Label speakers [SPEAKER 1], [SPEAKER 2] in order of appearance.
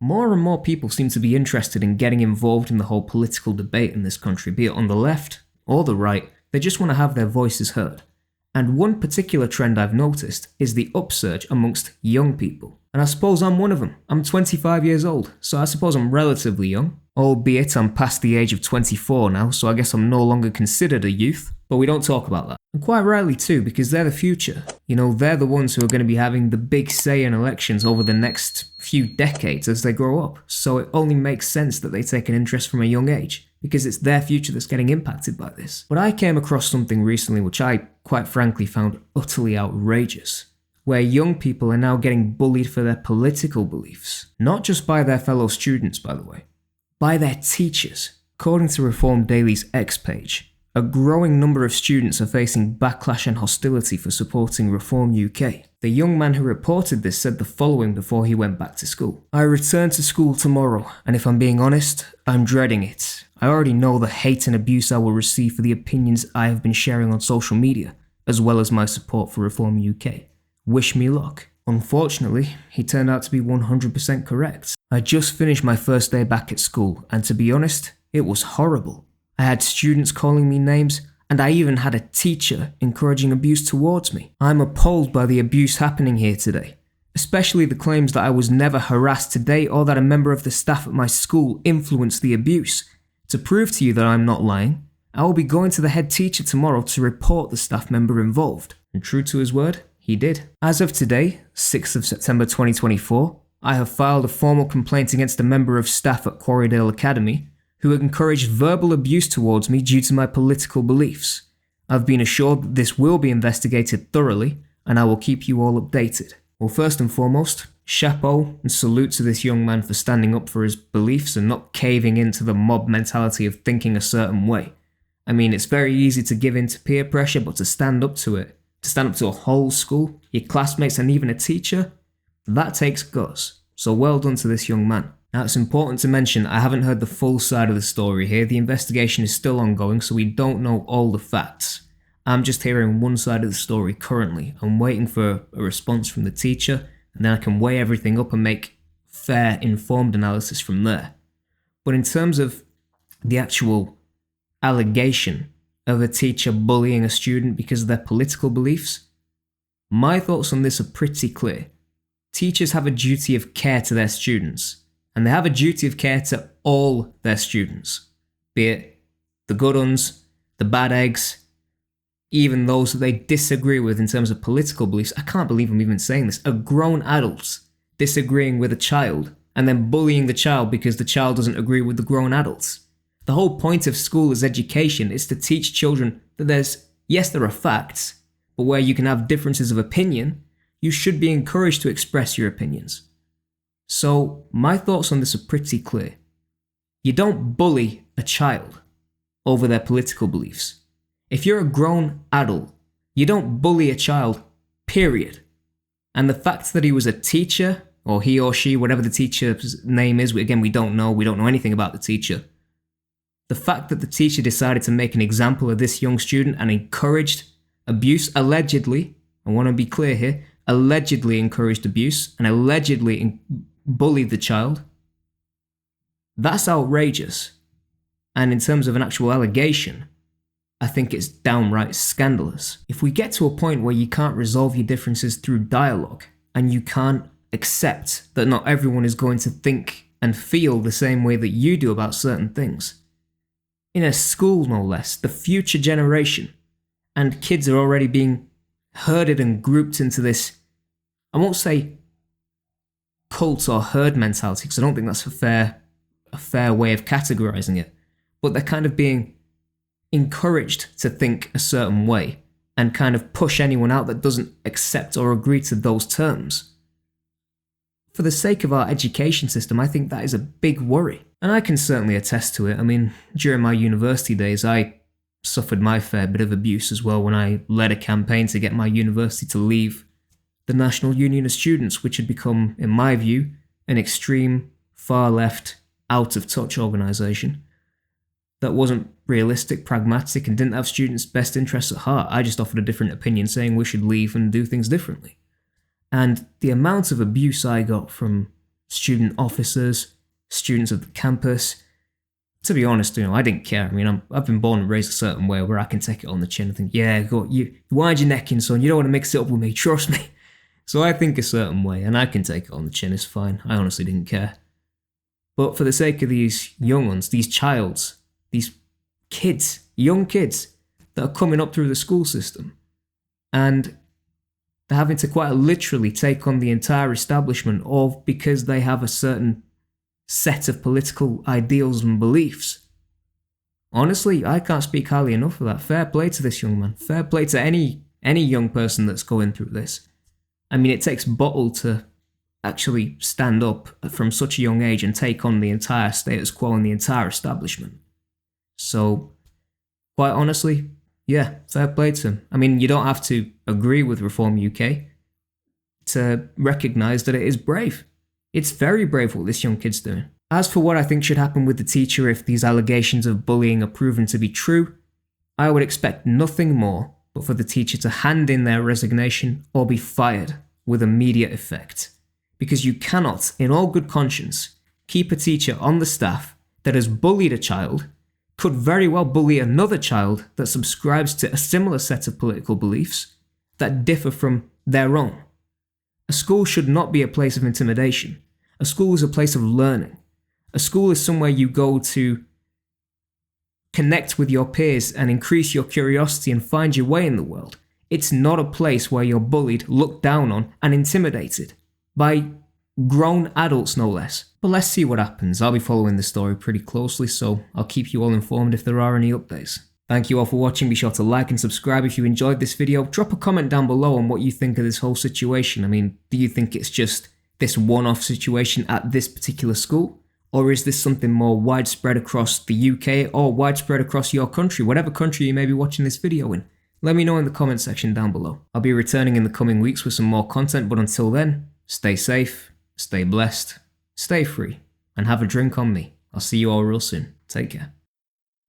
[SPEAKER 1] More and more people seem to be interested in getting involved in the whole political debate in this country, be it on the left or the right. They just want to have their voices heard. And one particular trend I've noticed is the upsurge amongst young people. And I suppose I'm one of them. I'm 25 years old, so I suppose I'm relatively young. Albeit I'm past the age of 24 now, so I guess I'm no longer considered a youth. But we don't talk about that. And quite rightly too, because they're the future. You know, they're the ones who are going to be having the big say in elections over the next few decades as they grow up. So it only makes sense that they take an interest from a young age, because it's their future that's getting impacted by this. But I came across something recently which I, quite frankly, found utterly outrageous, where young people are now getting bullied for their political beliefs. Not just by their fellow students, by the way, by their teachers. According to Reform Daily's X page, a growing number of students are facing backlash and hostility for supporting Reform UK. The young man who reported this said the following before he went back to school. "I return to school tomorrow, and if I'm being honest, I'm dreading it. I already know the hate and abuse I will receive for the opinions I have been sharing on social media, as well as my support for Reform UK. Wish me luck." Unfortunately, he turned out to be 100% correct. I just finished my first day back at school, and to be honest, it was horrible. I had students calling me names, and I even had a teacher encouraging abuse towards me. I'm appalled by the abuse happening here today, especially the claims that I was never harassed today or that a member of the staff at my school influenced the abuse. To prove to you that I'm not lying, I will be going to the head teacher tomorrow to report the staff member involved. And true to his word, he did. As of today, 6th of September 2024, I have filed a formal complaint against a member of staff at Quarrydale Academy who encouraged verbal abuse towards me due to my political beliefs. I've been assured that this will be investigated thoroughly, and I will keep you all updated. Well, first and foremost, chapeau and salute to this young man for standing up for his beliefs and not caving into the mob mentality of thinking a certain way. I mean, it's very easy to give in to peer pressure, but to stand up to it, to stand up to a whole school, your classmates and even a teacher, that takes guts. So well done to this young man. Now, it's important to mention I haven't heard the full side of the story here. The investigation is still ongoing, so we don't know all the facts. I'm just hearing one side of the story currently. I'm waiting for a response from the teacher, and then I can weigh everything up and make fair, informed analysis from there. But in terms of the actual allegation of a teacher bullying a student because of their political beliefs, my thoughts on this are pretty clear. Teachers have a duty of care to their students. And they have a duty of care to all their students, be it the good ones, the bad eggs, even those that they disagree with in terms of political beliefs. I can't believe I'm even saying this. A grown adult disagreeing with a child and then bullying the child because the child doesn't agree with the grown adults. The whole point of school as education is to teach children that there are facts, but where you can have differences of opinion, you should be encouraged to express your opinions. So, my thoughts on this are pretty clear. You don't bully a child over their political beliefs. If you're a grown adult, you don't bully a child, period. And the fact that he was a teacher, or he or she, whatever the teacher's name is, again, we don't know anything about the teacher. The fact that the teacher decided to make an example of this young student and encouraged abuse, allegedly, I want to be clear here, allegedly encouraged abuse and allegedly bullied the child, that's outrageous. And in terms of an actual allegation, I think it's downright scandalous. If we get to a point where you can't resolve your differences through dialogue, and you can't accept that not everyone is going to think and feel the same way that you do about certain things, in a school no less, the future generation, and kids are already being herded and grouped into this, I won't say cult or herd mentality, because I don't think that's a fair way of categorizing it, but they're kind of being encouraged to think a certain way and kind of push anyone out that doesn't accept or agree to those terms. For the sake of our education system, I think that is a big worry. And I can certainly attest to it. I mean, during my university days, I suffered my fair bit of abuse as well when I led a campaign to get my university to leave the National Union of Students, which had become, in my view, an extreme, far-left, out-of-touch organisation that wasn't realistic, pragmatic, and didn't have students' best interests at heart. I just offered a different opinion, saying we should leave and do things differently. And the amount of abuse I got from student officers, students of the campus. To be honest, I didn't care. I mean, I've been born and raised a certain way where I can take it on the chin and think, yeah, go, you wind your neck in, son. You don't want to mix it up with me, trust me. So I think a certain way, and I can take it on the chin, it's fine. I honestly didn't care. But for the sake of these young ones, these childs, these kids, young kids that are coming up through the school system, and they're having to quite literally take on the entire establishment, all because they have a certain set of political ideals and beliefs. Honestly, I can't speak highly enough of that. Fair play to this young man. Fair play to any young person that's going through this. I mean, it takes bottle to actually stand up from such a young age and take on the entire status quo and the entire establishment. So, quite honestly, yeah, fair play to him. I mean, you don't have to agree with Reform UK to recognise that it is brave. It's very brave what this young kid's doing. As for what I think should happen with the teacher if these allegations of bullying are proven to be true, I would expect nothing more but for the teacher to hand in their resignation or be fired with immediate effect. Because you cannot, in all good conscience, keep a teacher on the staff that has bullied a child, could very well bully another child that subscribes to a similar set of political beliefs that differ from their own. A school should not be a place of intimidation. A school is a place of learning. A school is somewhere you go to connect with your peers and increase your curiosity and find your way in the world. It's not a place where you're bullied, looked down on, and intimidated by grown adults, no less. But let's see what happens. I'll be following the story pretty closely, so I'll keep you all informed if there are any updates. Thank you all for watching. Be sure to like and subscribe if you enjoyed this video. Drop a comment down below on what you think of this whole situation. I mean, do you think it's just this one-off situation at this particular school? Or is this something more widespread across the UK or widespread across your country, whatever country you may be watching this video in? Let me know in the comment section down below. I'll be returning in the coming weeks with some more content, but until then, stay safe, stay blessed, stay free, and have a drink on me. I'll see you all real soon. Take care.